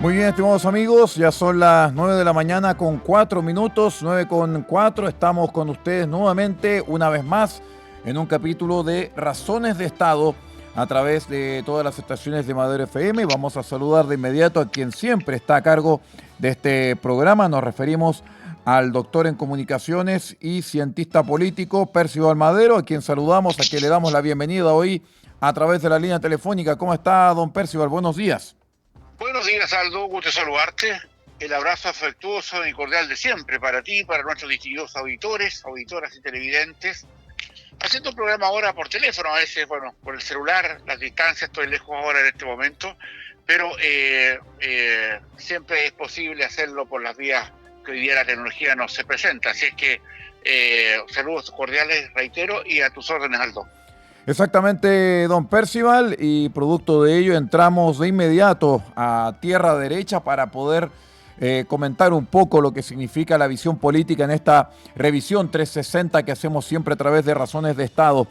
Muy bien, estimados amigos, ya son las 9 de la mañana con 4 minutos, 9 con 4, estamos con ustedes nuevamente, una vez más, en un capítulo de Razones de Estado a través de todas las estaciones de Madero FM. Vamos a saludar de inmediato a quien siempre está a cargo de este programa. Nos referimos al doctor en comunicaciones y cientista político Percival Madero, a quien saludamos, a quien le damos la bienvenida hoy a través de la línea telefónica. ¿Cómo está, don Percival? Buenos días. Buenos días, Aldo. Gusto saludarte. El abrazo afectuoso y cordial de siempre para ti, para nuestros distinguidos auditores, auditoras y televidentes. Haciendo un programa ahora por teléfono, a veces, bueno, por el celular, las distancias, estoy lejos ahora en este momento, pero siempre es posible hacerlo por las vías que hoy día la tecnología nos se presenta. Así es que saludos cordiales, reitero, y a tus órdenes, Aldo. Exactamente, don Percival, y producto de ello entramos de inmediato a tierra derecha para poder comentar un poco lo que significa la visión política en esta revisión 360 que hacemos siempre a través de Razones de Estado.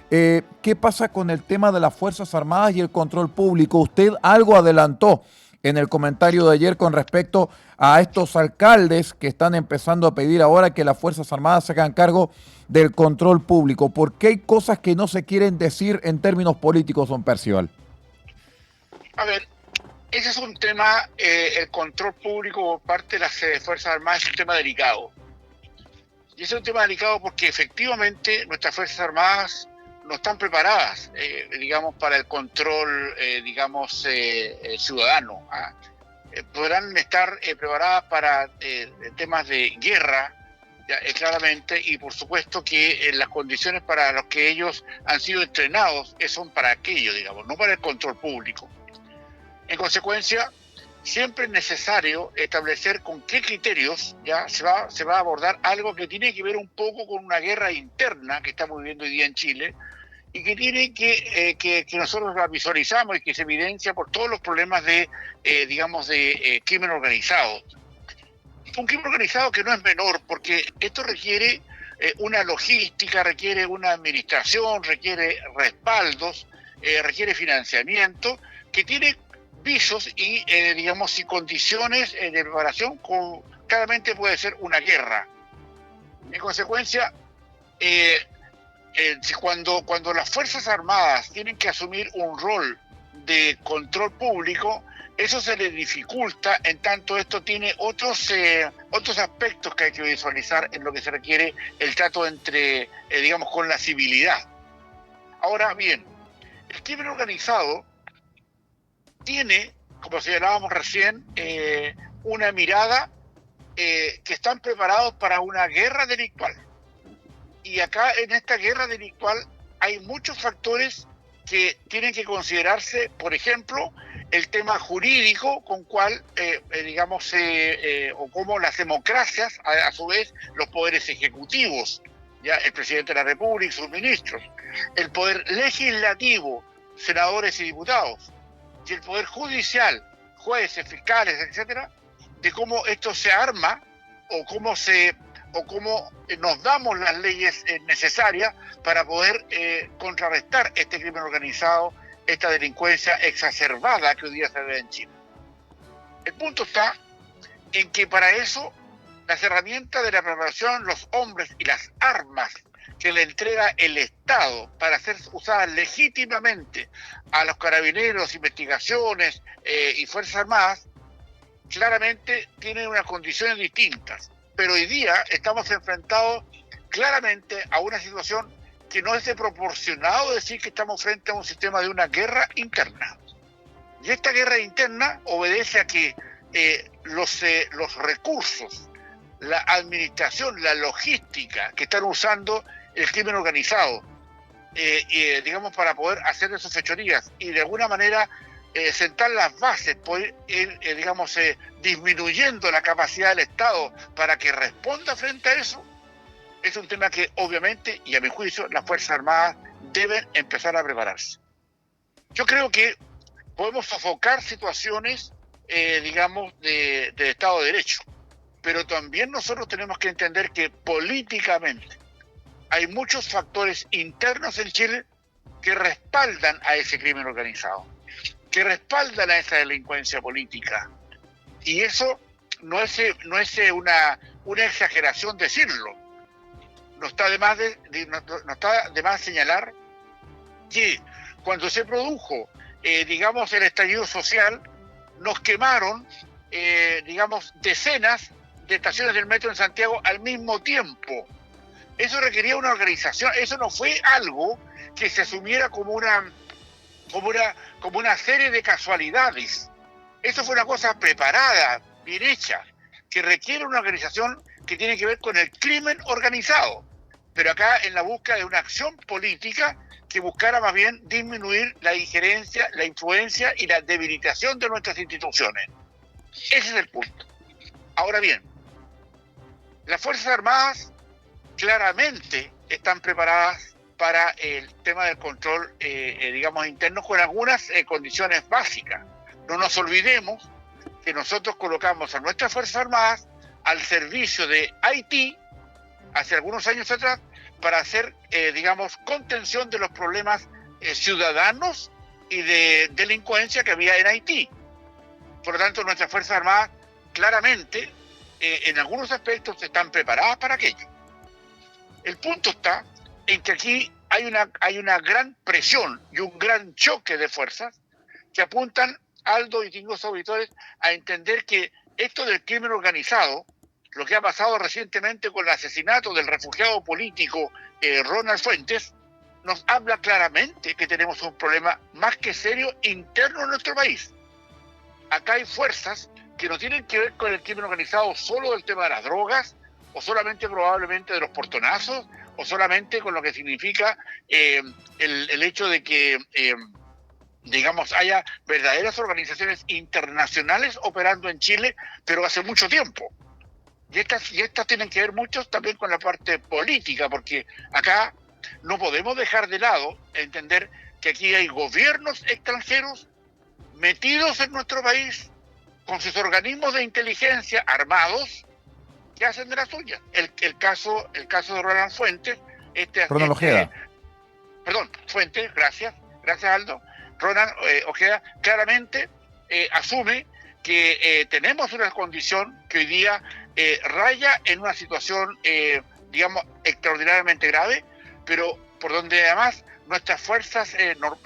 ¿Qué pasa con el tema de las Fuerzas Armadas y el control público? Usted algo adelantó en el comentario de ayer con respecto a estos alcaldes que están empezando a pedir ahora que las Fuerzas Armadas se hagan cargo del control público. ¿Por qué hay cosas que no se quieren decir en términos políticos, don Percival? A ver, ese es un tema, el control público por parte de las Fuerzas Armadas es un tema delicado. Y es un tema delicado porque efectivamente nuestras Fuerzas Armadas no están preparadas, digamos, para el control, ciudadano. Podrán estar preparadas para temas de guerra, claramente, y por supuesto que las condiciones para las que ellos han sido entrenados son para aquello, digamos, no para el control público. En consecuencia, siempre es necesario establecer con qué criterios ya se va a abordar algo que tiene que ver un poco con una guerra interna que estamos viviendo hoy día en Chile y que tiene que nosotros la visualizamos y que se evidencia por todos los problemas de crimen organizado. Un crimen organizado que no es menor, porque esto requiere una logística, requiere una administración, requiere respaldos, requiere financiamiento, que tiene visos y, y condiciones de preparación, claramente puede ser una guerra. En consecuencia, cuando las Fuerzas Armadas tienen que asumir un rol de control público, eso se les dificulta, en tanto esto tiene otros aspectos que hay que visualizar en lo que se requiere el trato entre, con la civilidad. Ahora bien, el crimen organizado tiene, como señalábamos recién, una mirada que están preparados para una guerra delictual. Y acá en esta guerra delictual hay muchos factores que tienen que considerarse, por ejemplo, el tema jurídico con cual, o cómo las democracias, a su vez, los poderes ejecutivos, ya el presidente de la República y sus ministros, el poder legislativo, senadores y diputados, y el poder judicial, jueces, fiscales, etcétera, de cómo esto se arma o cómo nos damos las leyes necesarias para poder contrarrestar este crimen organizado, esta delincuencia exacerbada que hoy día se ve en Chile. El punto está en que para eso las herramientas de la preparación, los hombres y las armas que le entrega el Estado para ser usadas legítimamente a los carabineros, investigaciones y Fuerzas Armadas, claramente tienen unas condiciones distintas. Pero hoy día estamos enfrentados claramente a una situación que no es de proporcionado decir que estamos frente a un sistema de una guerra interna. Y esta guerra interna obedece a que los recursos, la administración, la logística que están usando el crimen organizado, para poder hacer sus fechorías y de alguna manera sentar las bases, poder ir, disminuyendo la capacidad del Estado para que responda frente a eso, es un tema que obviamente, y a mi juicio, las Fuerzas Armadas deben empezar a prepararse. Yo creo que podemos sofocar situaciones, de Estado de Derecho, pero también nosotros tenemos que entender que políticamente hay muchos factores internos en Chile que respaldan a ese crimen organizado, que respaldan a esa delincuencia política, Y eso no es una exageración decirlo. No está no está de más señalar que cuando se produjo, digamos, el estallido social, nos quemaron, digamos, decenas de estaciones del metro en Santiago al mismo tiempo. Eso requería una organización, eso no fue algo que se asumiera como una serie de casualidades. Eso fue una cosa preparada, bien hecha, que requiere una organización que tiene que ver con el crimen organizado. Pero acá en la búsqueda de una acción política que buscara más bien disminuir la injerencia, la influencia y la debilitación de nuestras instituciones. Ese es el punto. Ahora bien, las Fuerzas Armadas claramente están preparadas para el tema del control, digamos, interno, con algunas condiciones básicas. No nos olvidemos que nosotros colocamos a nuestras Fuerzas Armadas al servicio de Haití hace algunos años atrás para hacer, digamos, contención de los problemas ciudadanos y de delincuencia que había en Haití. Por lo tanto, nuestras Fuerzas Armadas claramente, en algunos aspectos, están preparadas para aquello. El punto está en que aquí hay una gran presión y un gran choque de fuerzas que apuntan, Aldo y distinguidos auditores, a entender que esto del crimen organizado, lo que ha pasado recientemente con el asesinato del refugiado político Ronald Fuentes, nos habla claramente que tenemos un problema más que serio interno en nuestro país. Acá hay fuerzas que no tienen que ver con el crimen organizado solo del tema de las drogas, o solamente probablemente de los portonazos, o solamente con lo que significa el hecho de que, digamos, haya verdaderas organizaciones internacionales operando en Chile, pero hace mucho tiempo. Y estas tienen que ver mucho también con la parte política, porque acá no podemos dejar de lado entender que aquí hay gobiernos extranjeros metidos en nuestro país con sus organismos de inteligencia armados que hacen de la suya. El caso de Ronald Fuentes, Ronald Ojeda. Fuentes, gracias Aldo. Ronald Ojeda claramente asume que tenemos una condición que hoy día raya en una situación, digamos, extraordinariamente grave, pero por donde además nuestras fuerzas,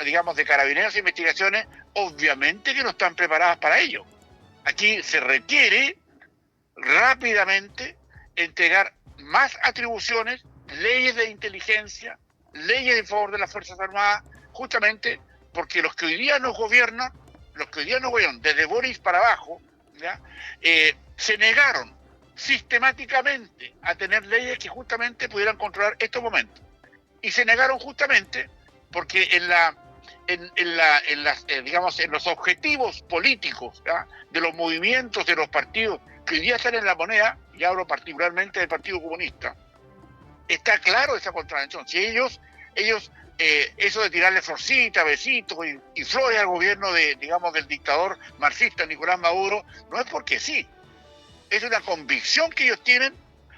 digamos, de carabineros e investigaciones, obviamente que no están preparadas para ello. Aquí se requiere rápidamente entregar más atribuciones, leyes de inteligencia, leyes en favor de las Fuerzas Armadas, justamente porque los que hoy día nos gobiernan, desde Boris para abajo, ¿ya? Se negaron sistemáticamente a tener leyes que justamente pudieran controlar estos momentos. Y se negaron justamente porque digamos, en los objetivos políticos, ¿ya?, de los movimientos de los partidos que hoy día están en la moneda, y hablo particularmente del Partido Comunista, está claro esa contradicción. Si ellos eso de tirarle florcitas, besitos y flores al gobierno digamos, del dictador marxista Nicolás Maduro, no es porque sí, es una convicción que ellos tienen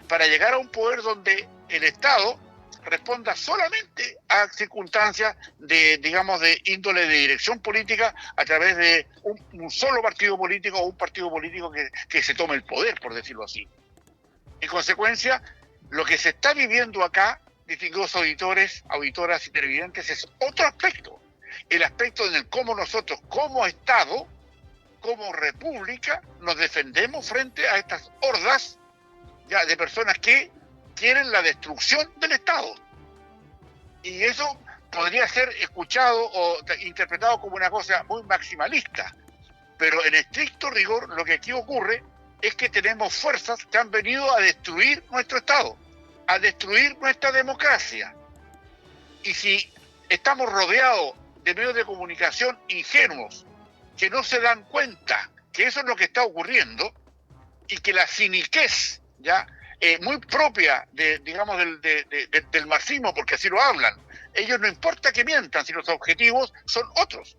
para llegar a un poder donde el Estado responda solamente a circunstancias digamos, de índole de dirección política a través de un solo partido político o un partido político que se tome el poder, por decirlo así. En consecuencia, lo que se está viviendo acá, distinguidos auditores, auditoras y televidentes, es otro aspecto. El aspecto en el cómo nosotros, como Estado, como República, nos defendemos frente a estas hordas, ya, de personas que quieren la destrucción del Estado. Y eso podría ser escuchado o interpretado como una cosa muy maximalista. Pero en estricto rigor, lo que aquí ocurre es que tenemos fuerzas que han venido a destruir nuestro Estado, a destruir nuestra democracia. Y si estamos rodeados de medios de comunicación ingenuos que no se dan cuenta que eso es lo que está ocurriendo y que la ciniquez, ya, muy propia digamos, del marxismo, porque así lo hablan, ellos no importa que mientan si los objetivos son otros.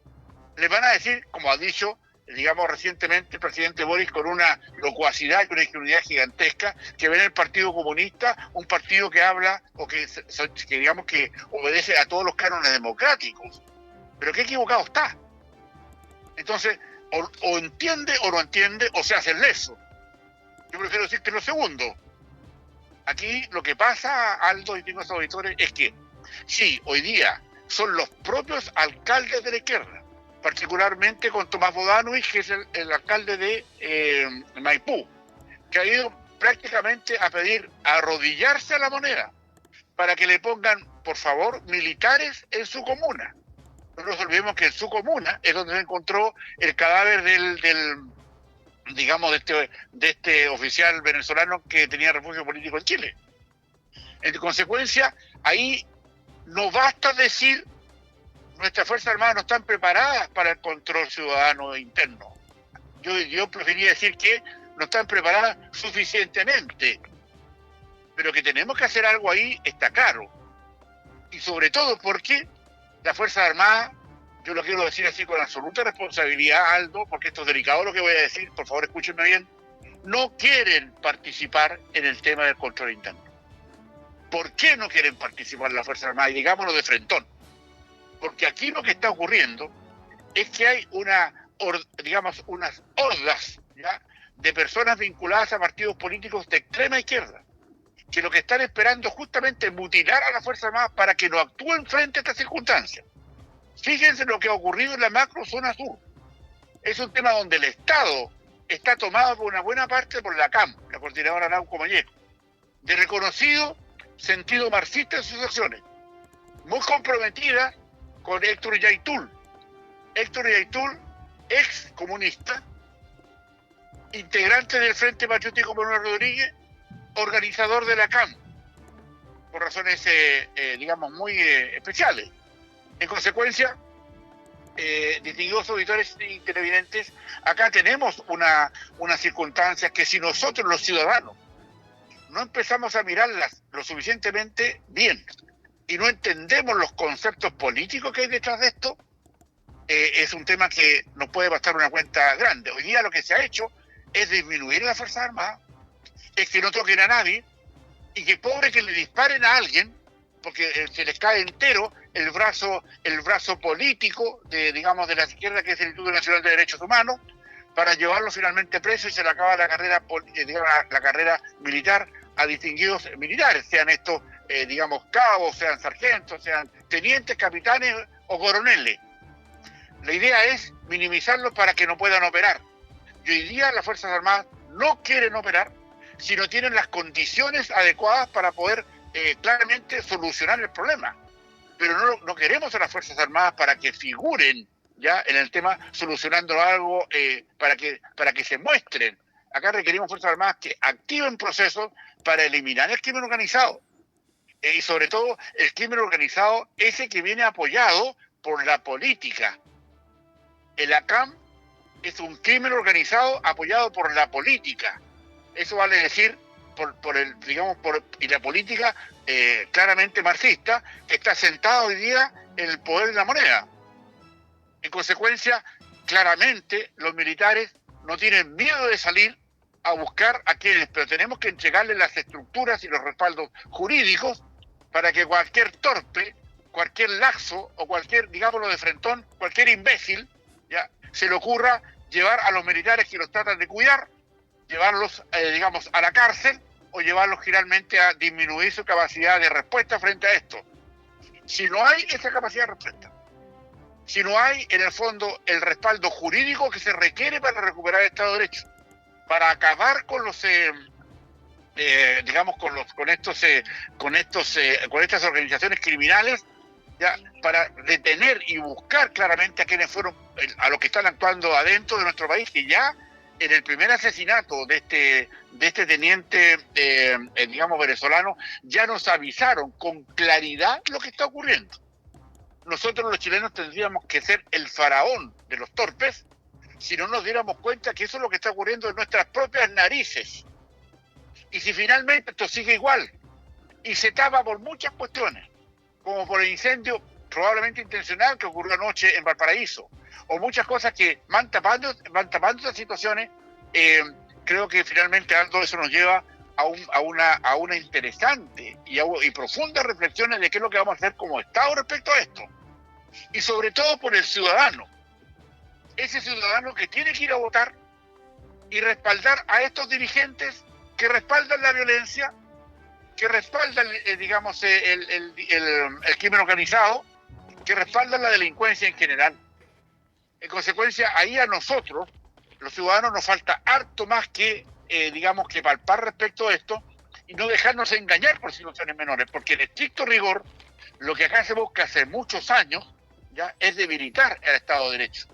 Les van a decir, como ha dicho, digamos, recientemente el presidente Boris, con una locuacidad y una ingenuidad gigantesca, que ven el Partido Comunista un partido que habla o que digamos que obedece a todos los cánones democráticos. Pero qué equivocado está. Entonces, o entiende o no entiende, o se hace el leso. Yo prefiero decir que lo segundo. Aquí lo que pasa, Aldo y los auditores, es que sí, hoy día son los propios alcaldes de la izquierda, particularmente con Tomás Bodanovich, que es el alcalde de Maipú, que ha ido prácticamente a pedir arrodillarse a la moneda para que le pongan, por favor, militares en su comuna. No nos olvidemos que en su comuna es donde se encontró el cadáver digamos, de este oficial venezolano que tenía refugio político en Chile. En consecuencia, ahí no basta decir nuestras Fuerzas Armadas no están preparadas para el control ciudadano e interno. Yo preferiría decir que no están preparadas suficientemente, pero que tenemos que hacer algo ahí está claro. Y sobre todo porque las Fuerzas Armadas, yo lo quiero decir así con absoluta responsabilidad, Aldo, porque esto es delicado lo que voy a decir, por favor escúchenme bien, no quieren participar en el tema del control interno. ¿Por qué no quieren participar las Fuerzas Armadas? Y digámoslo de frentón. Porque aquí lo que está ocurriendo es que hay unas hordas, ¿ya?, de personas vinculadas a partidos políticos de extrema izquierda, que lo que están esperando justamente es mutilar a las Fuerzas Armadas para que no actúen frente a estas circunstancias. Fíjense lo que ha ocurrido en la macro zona sur. Es un tema donde el Estado está tomado por una buena parte por la CAM, la Coordinadora Arauco-Mayeco, de reconocido sentido marxista en sus acciones, muy comprometida con Héctor Yaitul. Héctor Yaitul, ex comunista, integrante del Frente Patriótico Manuel Rodríguez, organizador de la CAM, por razones, digamos, muy especiales. En consecuencia, distinguidos auditores y televidentes, acá tenemos una circunstancia que si nosotros los ciudadanos no empezamos a mirarlas lo suficientemente bien y no entendemos los conceptos políticos que hay detrás de esto, es un tema que nos puede bastar una cuenta grande. Hoy día lo que se ha hecho es disminuir las Fuerzas Armadas, es que no toquen a nadie y que pobre que le disparen a alguien, porque se les cae entero el brazo político de la izquierda, que es el Instituto Nacional de Derechos Humanos, para llevarlo finalmente preso y se le acaba la carrera, la carrera militar a distinguidos militares, sean estos, cabos, sean sargentos, sean tenientes, capitanes o coroneles. La idea es minimizarlos para que no puedan operar. Y hoy día las Fuerzas Armadas no quieren operar si no tienen las condiciones adecuadas para poder claramente solucionar el problema. Pero no queremos a las Fuerzas Armadas para que figuren ya en el tema solucionando algo, para que se muestren. Acá requerimos Fuerzas Armadas que activen procesos para eliminar el crimen organizado. Y sobre todo el crimen organizado ese que viene apoyado por la política. El ACAM es un crimen organizado apoyado por la política. Eso vale decir y la política claramente marxista, que está sentada hoy día en el poder de la moneda. En consecuencia, claramente los militares no tienen miedo de salir a buscar a quienes, pero tenemos que entregarles las estructuras y los respaldos jurídicos para que cualquier torpe, cualquier laxo o cualquier, digámoslo de frentón, cualquier imbécil, ya se le ocurra llevar a los militares que los tratan de cuidar, llevarlos, a la cárcel o llevarlos finalmente a disminuir su capacidad de respuesta frente a esto. Si no hay esa capacidad de respuesta, si no hay en el fondo el respaldo jurídico que se requiere para recuperar el Estado de Derecho, para acabar con los con estas organizaciones criminales, ya, para detener y buscar claramente a quienes fueron, a los que están actuando adentro de nuestro país, que ya en el primer asesinato de este teniente, venezolano, ya nos avisaron con claridad lo que está ocurriendo. Nosotros los chilenos tendríamos que ser el faraón de los torpes si no nos diéramos cuenta que eso es lo que está ocurriendo en nuestras propias narices. Y si finalmente esto sigue igual y se tapa por muchas cuestiones, como por el incendio probablemente intencional que ocurrió anoche en Valparaíso, o muchas cosas que van tapando esas situaciones, creo que finalmente algo de eso nos lleva a una interesante y profunda reflexiones de qué es lo que vamos a hacer como Estado respecto a esto. Y sobre todo por el ciudadano. ese ciudadano que tiene que ir a votar y respaldar a estos dirigentes que respaldan la violencia, que respaldan, digamos, el crimen organizado, que respaldan la delincuencia en general. En consecuencia, ahí a nosotros, los ciudadanos, nos falta harto más que, digamos, que palpar respecto a esto y no dejarnos engañar por situaciones menores, porque en estricto rigor, lo que acá se busca hace muchos años ya es debilitar el Estado de Derecho,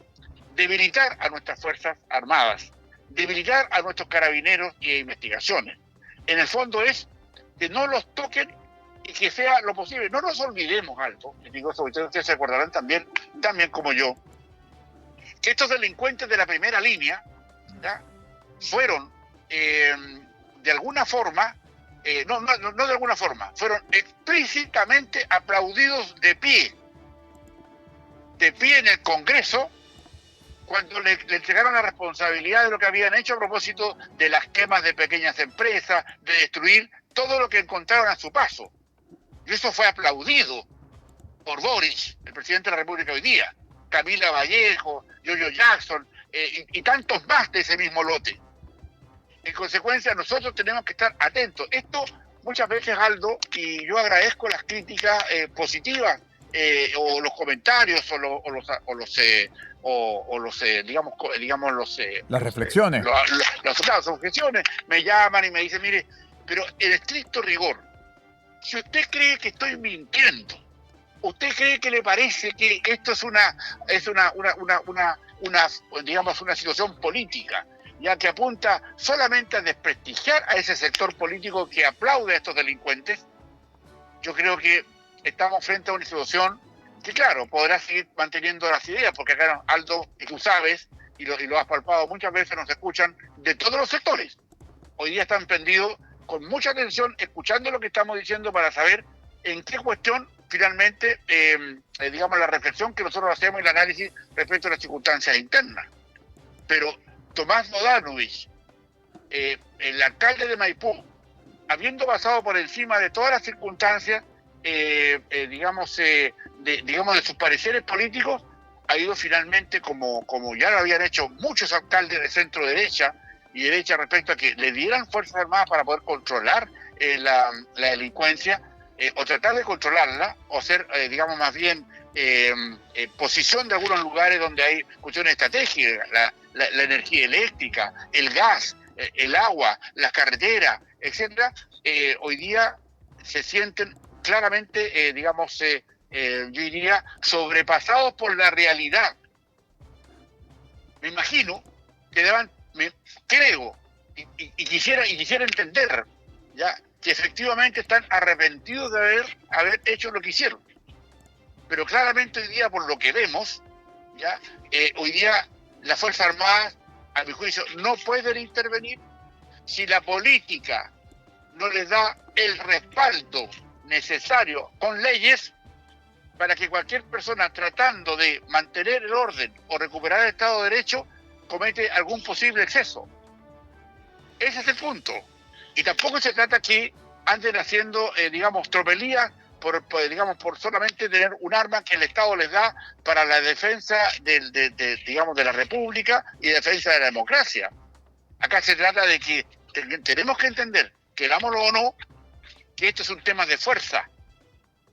debilitar a nuestras Fuerzas Armadas, debilitar a nuestros carabineros y investigaciones. En el fondo es que no los toquen y que sea lo posible. No nos olvidemos algo, y digo eso, ustedes se acordarán también como yo, que estos delincuentes de la primera línea ¿ya? Fueron de alguna forma, no de alguna forma, fueron explícitamente aplaudidos de pie en el Congreso, cuando le entregaron la responsabilidad de lo que habían hecho a propósito de las quemas de pequeñas empresas, de destruir todo lo que encontraron a su paso. Y eso fue aplaudido por Boric, el presidente de la República hoy día, Camila Vallejo, Yoyo Jackson y tantos más de ese mismo lote. En consecuencia, nosotros tenemos que estar atentos. Esto muchas veces, Aldo, y yo agradezco las críticas positivas o los comentarios las reflexiones. Las objeciones me llaman y me dicen, mire, pero en estricto rigor, si usted cree que estoy mintiendo, usted cree que le parece que esto es una situación política, ya que apunta solamente a desprestigiar a ese sector político que aplaude a estos delincuentes, yo creo que estamos frente a una situación que, claro, podrá seguir manteniendo las ideas, porque acá, Aldo, y tú sabes, y lo has palpado muchas veces, nos escuchan de todos los sectores. Hoy día están prendidos con mucha atención, escuchando lo que estamos diciendo para saber en qué cuestión, finalmente, la reflexión que nosotros hacemos y el análisis respecto a las circunstancias internas. Pero Tomás Bodanovich, el alcalde de Maipú, habiendo pasado por encima de todas las circunstancias, de sus pareceres políticos, ha ido finalmente, como ya lo habían hecho muchos alcaldes de centro derecha y derecha, respecto a que le dieran Fuerzas Armadas para poder controlar la delincuencia, o tratar de controlarla, o ser, más bien, posición de algunos lugares donde hay cuestiones estratégicas, la energía eléctrica, el gas, el agua, las carreteras, etcétera. Hoy día se sienten claramente, yo diría, sobrepasados por la realidad. Me imagino que creo y quisiera entender ya que efectivamente están arrepentidos de haber hecho lo que hicieron. Pero claramente hoy día, por lo que vemos, ya hoy día las Fuerzas Armadas, a mi juicio, no pueden intervenir si la política no les da el respaldo necesario con leyes para que cualquier persona tratando de mantener el orden o recuperar el Estado de Derecho comete algún posible exceso. Ese es el punto. Y tampoco se trata que anden haciendo, tropelías por solamente tener un arma que el Estado les da para la defensa de la República y defensa de la democracia. Acá se trata de que tenemos que entender, querámoslo o no, que esto es un tema de fuerza.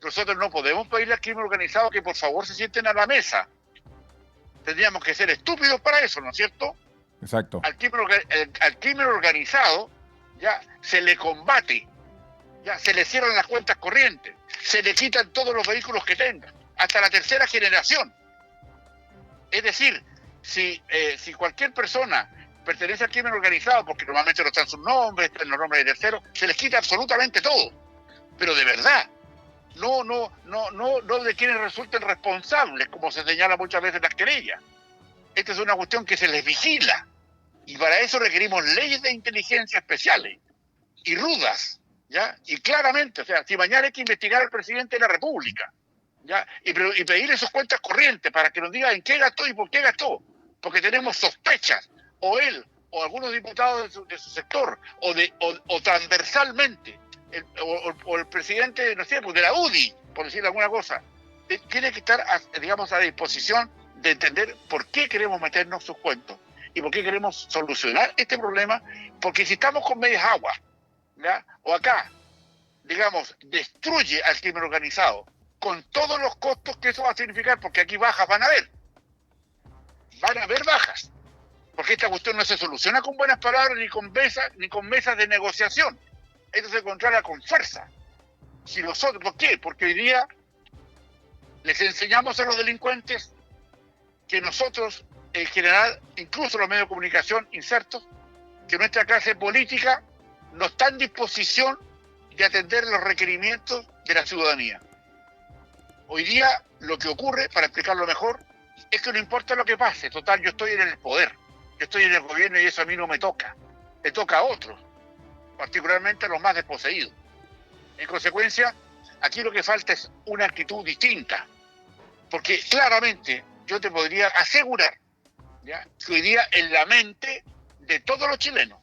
Nosotros no podemos pedirle al crimen organizado que por favor se sienten a la mesa. Tendríamos que ser estúpidos para eso, ¿no es cierto? Exacto. Al crimen organizado ya se le combate, ya se le cierran las cuentas corrientes, se le quitan todos los vehículos que tengan, hasta la tercera generación. Es decir, si cualquier persona pertenece al crimen organizado, porque normalmente no están sus nombres, están los nombres de terceros, se les quita absolutamente todo. Pero de verdad, no de quienes resulten responsables, como se señala muchas veces en las querellas. Esta es una cuestión que se les vigila, y para eso requerimos leyes de inteligencia especiales y rudas, ¿ya? Y claramente, o sea, si mañana hay que investigar al presidente de la República, ¿ya? Y pedirle sus cuentas corrientes para que nos diga en qué gastó y por qué gastó, porque tenemos sospechas, o él, o algunos diputados de su sector, o transversalmente, o el presidente, no sé, pues de la UDI, por decirle alguna cosa, tiene que estar, a disposición de entender por qué queremos meternos sus cuentos y por qué queremos solucionar este problema, porque si estamos con medias aguas, ¿ya? O acá, digamos, destruye al crimen organizado, con todos los costos que eso va a significar, porque aquí bajas van a haber bajas, porque esta cuestión no se soluciona con buenas palabras ni con mesas de negociación, esto se controla con fuerza. Si nosotros, ¿por qué? Porque hoy día les enseñamos a los delincuentes que nosotros, en general, incluso los medios de comunicación insertos, que nuestra clase política no está en disposición de atender los requerimientos de la ciudadanía. Hoy día lo que ocurre, para explicarlo mejor, es que no importa lo que pase, total, yo estoy en el poder, yo estoy en el gobierno y eso a mí no me toca, le toca a otros, particularmente a los más desposeídos. En consecuencia, aquí lo que falta es una actitud distinta, porque claramente yo te podría asegurar, ¿ya?, que hoy día en la mente de todos los chilenos,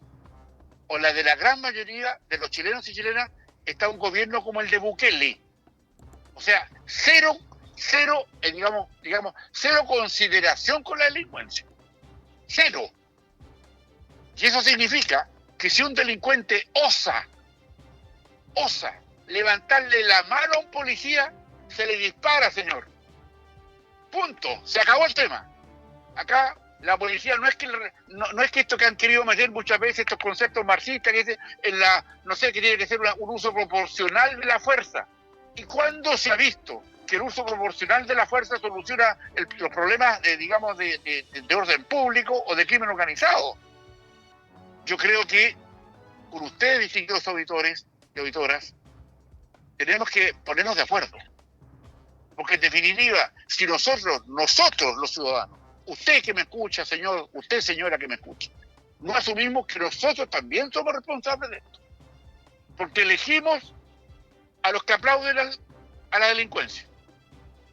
o la de la gran mayoría de los chilenos y chilenas, está un gobierno como el de Bukele. O sea, cero consideración con la delincuencia. Cero. Y eso significa que si un delincuente osa levantarle la mano a un policía, se le dispara, señor. Punto. Se acabó el tema. Acá la policía no es que esto que han querido meter muchas veces, estos conceptos marxistas, que que tiene que ser un uso proporcional de la fuerza. ¿Y cuándo se ha visto que el uso proporcional de la fuerza soluciona los problemas de orden público o de crimen organizado? Yo creo que con ustedes, distinguidos auditores y auditoras, tenemos que ponernos de acuerdo. Porque en definitiva, si nosotros los ciudadanos, usted que me escucha, señor, usted señora que me escucha, no asumimos que nosotros también somos responsables de esto. Porque elegimos a los que aplauden a la delincuencia.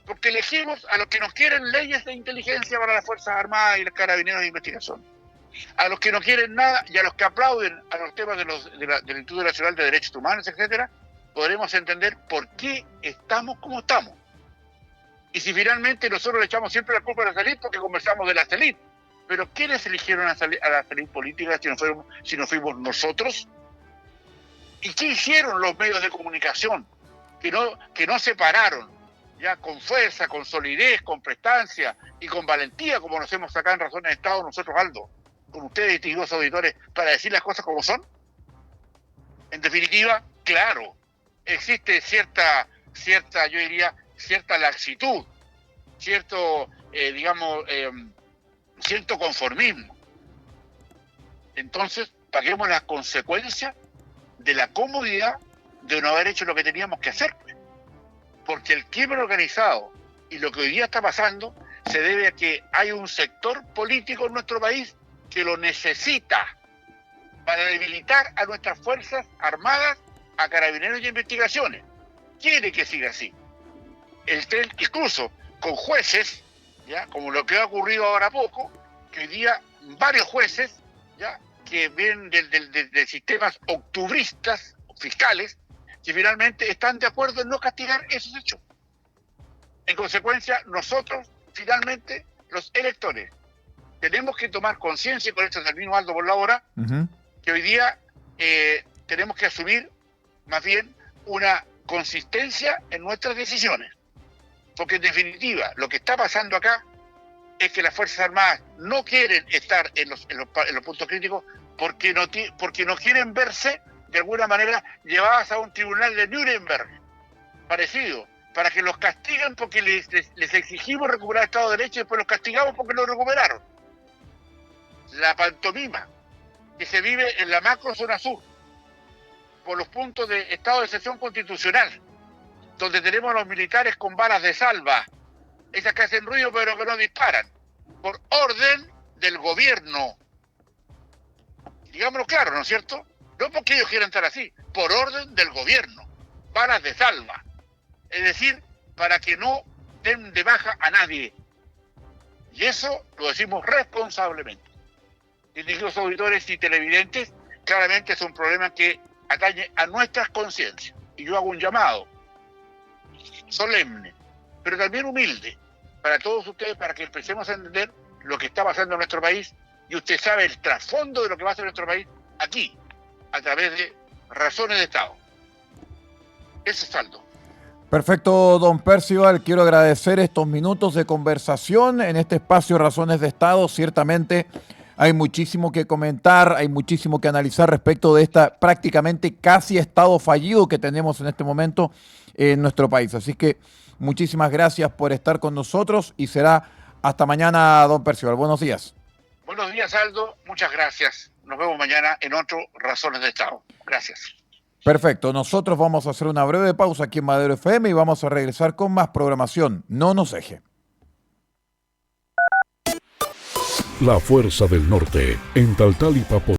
Porque elegimos a los que nos quieren leyes de inteligencia para las Fuerzas Armadas y los carabineros de investigación. A los que no quieren nada y a los que aplauden a los temas del Instituto Nacional de Derechos Humanos, etcétera, podremos entender por qué estamos como estamos. Y si finalmente nosotros le echamos siempre la culpa a la élite porque conversamos de la élite, pero ¿quiénes eligieron a la élite política si no fuimos nosotros? ¿Y qué hicieron los medios de comunicación que no se pararon ya con fuerza, con solidez, con prestancia y con valentía, como nos hemos sacado en Razones de Estado nosotros, Aldo, con ustedes, distinguidos auditores, para decir las cosas como son? En definitiva, claro, existe cierta laxitud, cierto conformismo. Entonces, paguemos las consecuencias de la comodidad de no haber hecho lo que teníamos que hacer. Porque el crimen organizado y lo que hoy día está pasando se debe a que hay un sector político en nuestro país que lo necesita para debilitar a nuestras Fuerzas Armadas, a Carabineros y a Investigaciones. Quiere que siga así. Incluso con jueces, ya, como lo que ha ocurrido ahora poco, que hoy día varios jueces, ya, que vienen de sistemas octubristas, fiscales, que finalmente están de acuerdo en no castigar esos hechos. En consecuencia, nosotros, finalmente, los electores, tenemos que tomar conciencia, y con esto termino, Aldo, por la hora, que hoy día tenemos que asumir más bien una consistencia en nuestras decisiones. Porque en definitiva, lo que está pasando acá es que las Fuerzas Armadas no quieren estar en los puntos críticos porque no quieren verse de alguna manera llevadas a un tribunal de Nuremberg parecido, para que los castiguen porque les exigimos recuperar Estado de Derecho y después los castigamos porque lo recuperaron. La pantomima que se vive en la macro zona sur por los puntos de estado de excepción constitucional, donde tenemos a los militares con balas de salva, esas que hacen ruido pero que no disparan, por orden del gobierno. Digámoslo claro, ¿no es cierto? No porque ellos quieran estar así, por orden del gobierno, balas de salva. Es decir, para que no den de baja a nadie. Y eso lo decimos responsablemente. Distinguidos auditores y televidentes, claramente es un problema que atañe a nuestras conciencias. Y yo hago un llamado solemne, pero también humilde, para todos ustedes, para que empecemos a entender lo que está pasando en nuestro país, y usted sabe el trasfondo de lo que va a hacer nuestro país aquí, a través de Razones de Estado. Ese es Aldo. Perfecto, don Percival. Quiero agradecer estos minutos de conversación en este espacio Razones de Estado. Ciertamente hay muchísimo que comentar, hay muchísimo que analizar respecto de esta prácticamente casi estado fallido que tenemos en este momento en nuestro país. Así que muchísimas gracias por estar con nosotros y será hasta mañana, don Percival. Buenos días. Buenos días, Aldo. Muchas gracias. Nos vemos mañana en otro Razones de Estado. Gracias. Perfecto. Nosotros vamos a hacer una breve pausa aquí en Madero FM y vamos a regresar con más programación. No nos deje. La Fuerza del Norte, en Taltal y Papo.